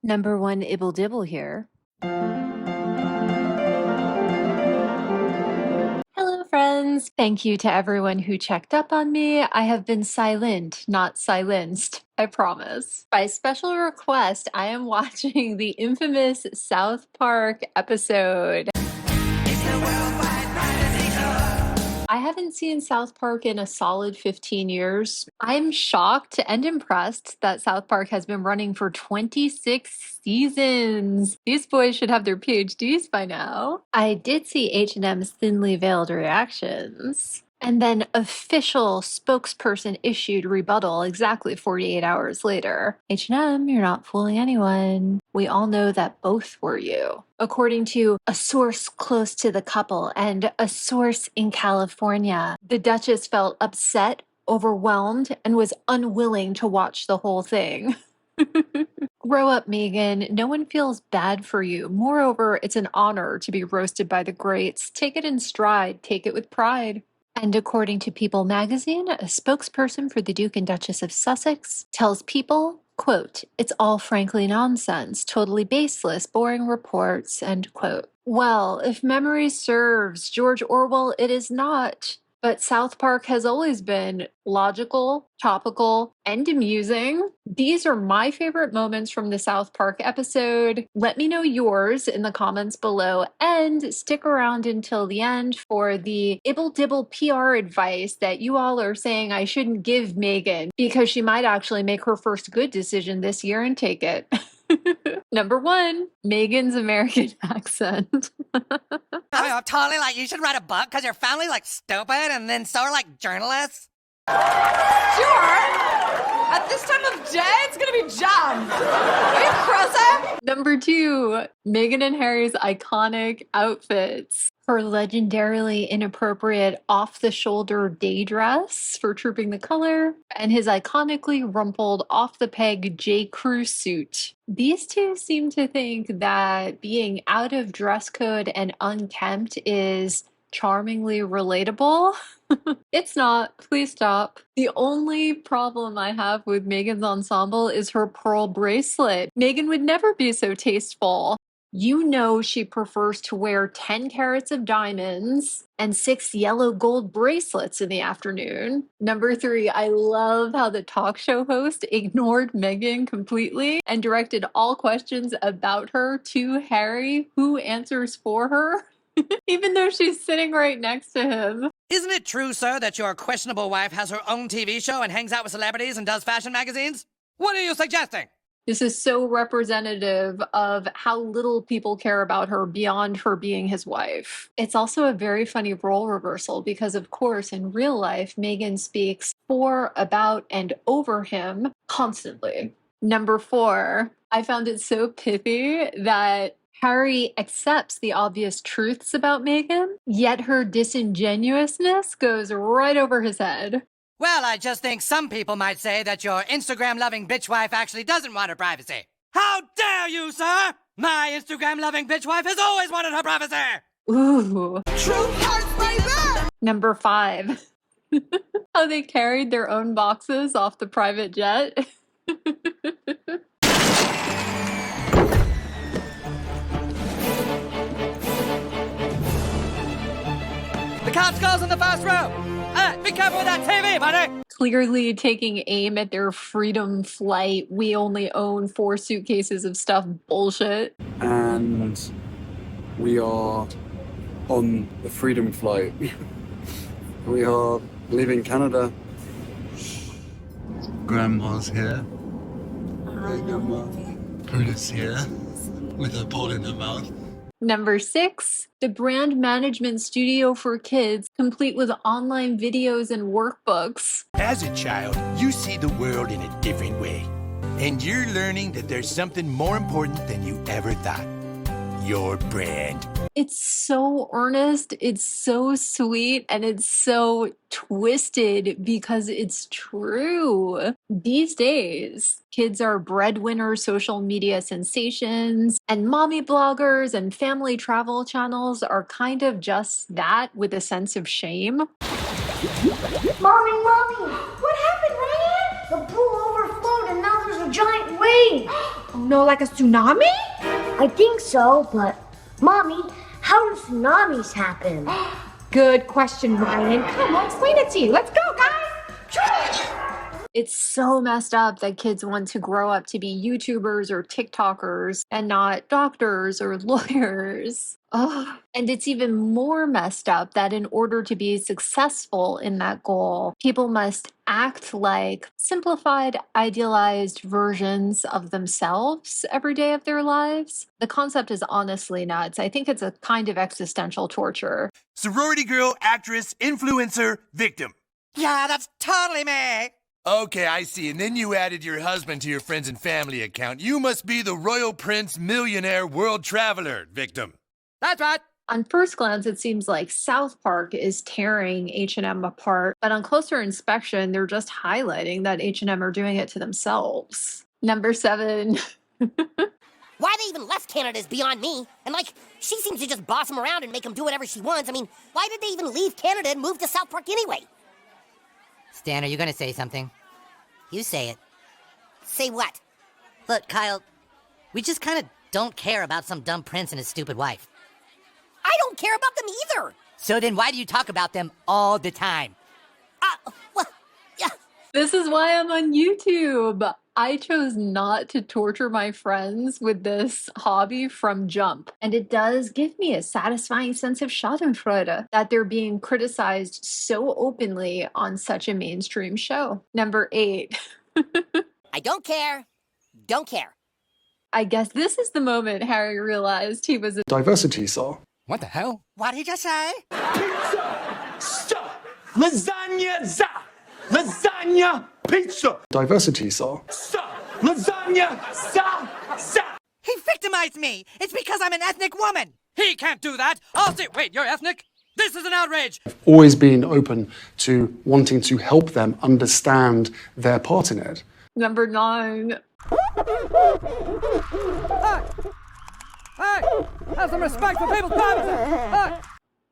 Number one, Ibble Dibble here. Hello, friends. Thank you to everyone who checked up on me. I have been silent, not silenced. I promise. By special request, I am watching the infamous South Park episode. I haven't seen South Park in a solid 15 years. I'm shocked and impressed that South Park has been running for 26 seasons. These boys should have their PhDs by now. I did see H&M's thinly veiled reactions. And then official spokesperson issued rebuttal exactly 48 hours later. H&M, you're not fooling anyone. We all know that both were you. According to a source close to the couple and a source in California, the Duchess felt upset, overwhelmed, and was unwilling to watch the whole thing. Grow up, Meghan. No one feels bad for you. Moreover, it's an honor to be roasted by the greats. Take it in stride. Take it with pride. And according to People magazine, a spokesperson for the Duke and Duchess of Sussex tells People, quote, "It's all frankly nonsense, totally baseless, boring reports," end quote. Well, if memory serves George Orwell, it is not. But South Park has always been logical, topical, and amusing. These are my favorite moments from the South Park episode. Let me know yours in the comments below and stick around until the end for the Ibble Dibble PR advice that you all are saying I shouldn't give Meghan because she might actually make her first good decision this year and take it. Number one, Meghan's American accent. I'm totally like, you should write a book because your family's like stupid and then so are like journalists. Sure. At this time of day, it's gonna be jammed. Are you crazy? Number two, Meghan and Harry's iconic outfits. Her legendarily inappropriate off-the-shoulder day dress for Trooping the Color, and his iconically rumpled off-the-peg J. Crew suit. These two seem to think that being out of dress code and unkempt is charmingly relatable. It's not. Please stop. The only problem I have with Meghan's ensemble is her pearl bracelet. Meghan would never be so tasteful. You know she prefers to wear 10 carats of diamonds and 6 yellow gold bracelets in the afternoon. Number three, I love how the talk show host ignored Meghan completely and directed all questions about her to Harry, who answers for her. Even though she's sitting right next to him. Isn't it true, sir, that your questionable wife has her own TV show and hangs out with celebrities and does fashion magazines? What are you suggesting? This is so representative of how little people care about her beyond her being his wife. It's also a very funny role reversal because, of course, in real life, Meghan speaks for, about, and over him constantly. Number four, I found it so pithy that Harry accepts the obvious truths about Meghan, yet her disingenuousness goes right over his head. Well, I just think some people might say that your Instagram-loving bitch wife actually doesn't want her privacy. How dare you, sir? My Instagram-loving bitch wife has always wanted her privacy! Ooh. True hearts, baby! Number five. How they carried their own boxes off the private jet. The couch goes in the first row! Be careful with that TV, buddy! Clearly taking aim at their freedom flight, we only own 4 suitcases of stuff bullshit. And we are on the freedom flight. We are leaving Canada. Grandma's here. Hey, Grandma. Brutus here, with a ball in her mouth. Number 6, the brand management studio for kids, complete with online videos and workbooks. As a child, you see the world in a different way. And you're learning that there's something more important than you ever thought. Your brand. It's so earnest, it's so sweet, and it's so twisted because it's true. These days, kids are breadwinner social media sensations, and mommy bloggers and family travel channels are kind of just that with a sense of shame. Mommy, Mommy! What happened, Ryan? The pool overflowed and now there's a giant wave! Oh no, like a tsunami? I think so, but Mommy, how do tsunamis happen? Good question, Ryan. Come on, explain it to you. Let's go, guys. It's so messed up that kids want to grow up to be YouTubers or TikTokers and not doctors or lawyers. Oh, and it's even more messed up that in order to be successful in that goal, people must act like simplified, idealized versions of themselves every day of their lives. The concept is honestly nuts. I think it's a kind of existential torture. Sorority girl, actress, influencer, victim. Yeah, that's totally me. Okay, I see. And then you added your husband to your friends and family account. You must be the royal prince, millionaire, world traveler, victim. That's right. On first glance, it seems like South Park is tearing H&M apart, but on closer inspection, they're just highlighting that H&M are doing it to themselves. Number 7. Why they even left Canada is beyond me. And she seems to just boss them around and make them do whatever she wants. I mean, why did they even leave Canada and move to South Park anyway? Stan, are you gonna say something? You say it. Say what? Look, Kyle, we just kind of don't care about some dumb prince and his stupid wife. I don't care about them either. So then why do you talk about them all the time? Well, yeah. This is why I'm on YouTube. I chose not to torture my friends with this hobby from jump. And it does give me a satisfying sense of schadenfreude that they're being criticized so openly on such a mainstream show. Number 8. I don't care. Don't care. I guess this is the moment Harry realized he was a Diversity, sir. What the hell? What did he just say? Stop! Lasagna, za! Lasagna, pizza! Diversity, sir. Stop! Lasagna, za! Za! He victimized me. It's because I'm an ethnic woman. He can't do that. I'll say, wait, you're ethnic? This is an outrage. I've always been open to wanting to help them understand their part in it. Number 9. Hey, have some respect for people's privacy.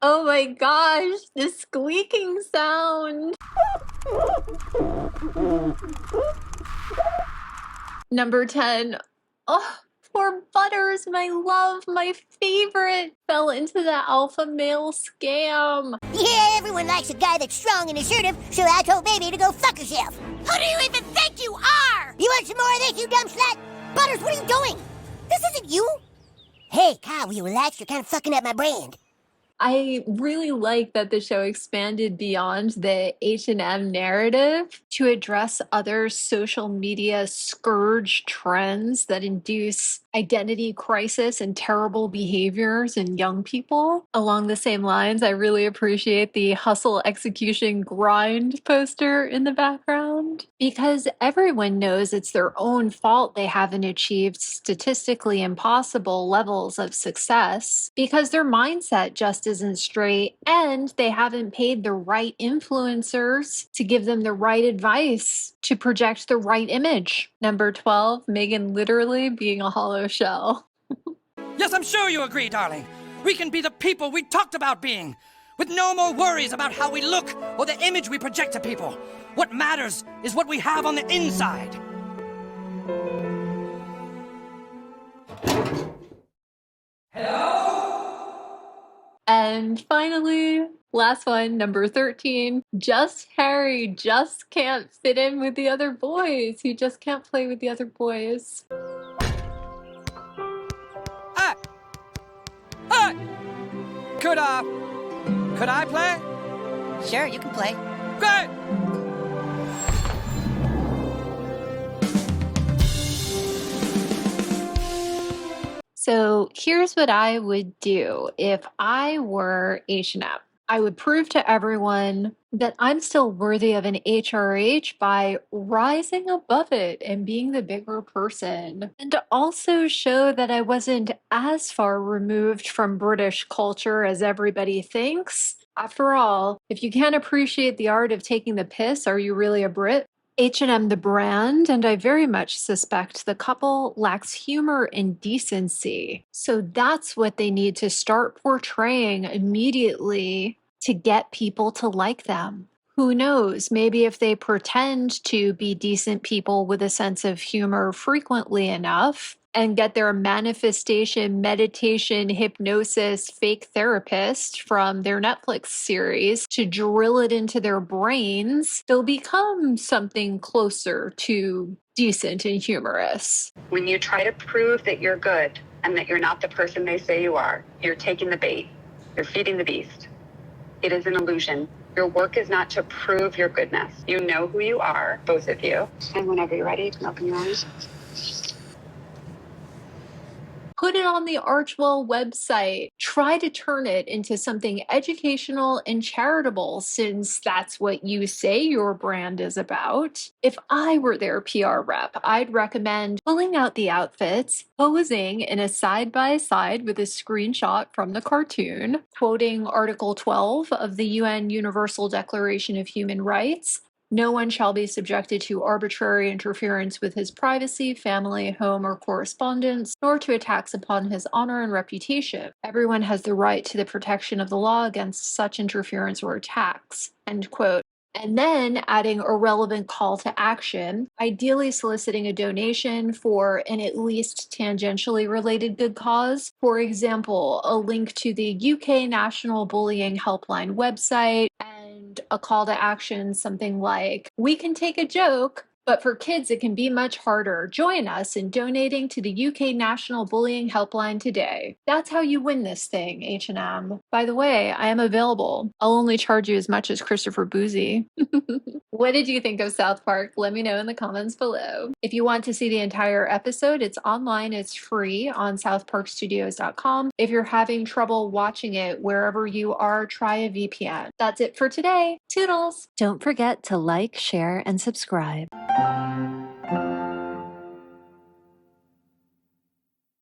Oh my gosh, the squeaking sound. Number 10. Oh, poor Butters, my love, my favorite, fell into the alpha male scam. Yeah, everyone likes a guy that's strong and assertive, so I told baby to go fuck herself. Who do you even think you are? You want some more of this, you dumb slut? Butters, what are you doing? This isn't you. Hey, Kyle, will you relax? You're kind of fucking up my brand. I really like that the show expanded beyond the H&M narrative to address other social media scourge trends that induce identity crisis and terrible behaviors in young people. Along the same lines, I really appreciate the hustle, execution, grind poster in the background because everyone knows it's their own fault they haven't achieved statistically impossible levels of success because their mindset just isn't straight and they haven't paid the right influencers to give them the right advice to project the right image. Number 12, Meghan literally being a hollow shell. Yes, I'm sure you agree, darling. We can be the people we talked about being, with no more worries about how we look or the image we project to people. What matters is what we have on the inside. And finally, last one, number 13, just Harry just can't fit in with the other boys. He just can't play with the other boys. Could I play? Sure, you can play. Great! So here's what I would do if I were H&M. I would prove to everyone that I'm still worthy of an HRH by rising above it and being the bigger person. And to also show that I wasn't as far removed from British culture as everybody thinks. After all, if you can't appreciate the art of taking the piss, are you really a Brit? H&M the brand, and I very much suspect the couple lacks humor and decency. So that's what they need to start portraying immediately to get people to like them. Who knows? Maybe if they pretend to be decent people with a sense of humor frequently enough and get their manifestation, meditation, hypnosis, fake therapist from their Netflix series to drill it into their brains, they'll become something closer to decent and humorous. When you try to prove that you're good and that you're not the person they say you are, you're taking the bait. You're feeding the beast. It is an illusion. Your work is not to prove your goodness. You know who you are, both of you. And whenever you're ready, you can open your eyes. Put it on the Archwell website. Try to turn it into something educational and charitable, since that's what you say your brand is about. If I were their PR rep, I'd recommend pulling out the outfits, posing in a side-by-side with a screenshot from the cartoon, quoting Article 12 of the UN Universal Declaration of Human Rights. No one shall be subjected to arbitrary interference with his privacy, family, home, or correspondence, nor to attacks upon his honor and reputation. Everyone has the right to the protection of the law against such interference or attacks. End quote. And then adding a relevant call to action, ideally soliciting a donation for an at least tangentially related good cause. For example, a link to the UK National Bullying Helpline website, and a call to action, something like, "We can take a joke, but for kids it can be much harder. Join us in donating to the UK National Bullying Helpline today." That's how you win this thing, H&M. By the way, I am available. I'll only charge you as much as Christopher Boozy. What did you think of South Park? Let me know in the comments below. If you want to see the entire episode, it's online. It's free on southparkstudios.com. If you're having trouble watching it wherever you are, try a VPN. That's it for today. Toodles! Don't forget to like, share, and subscribe.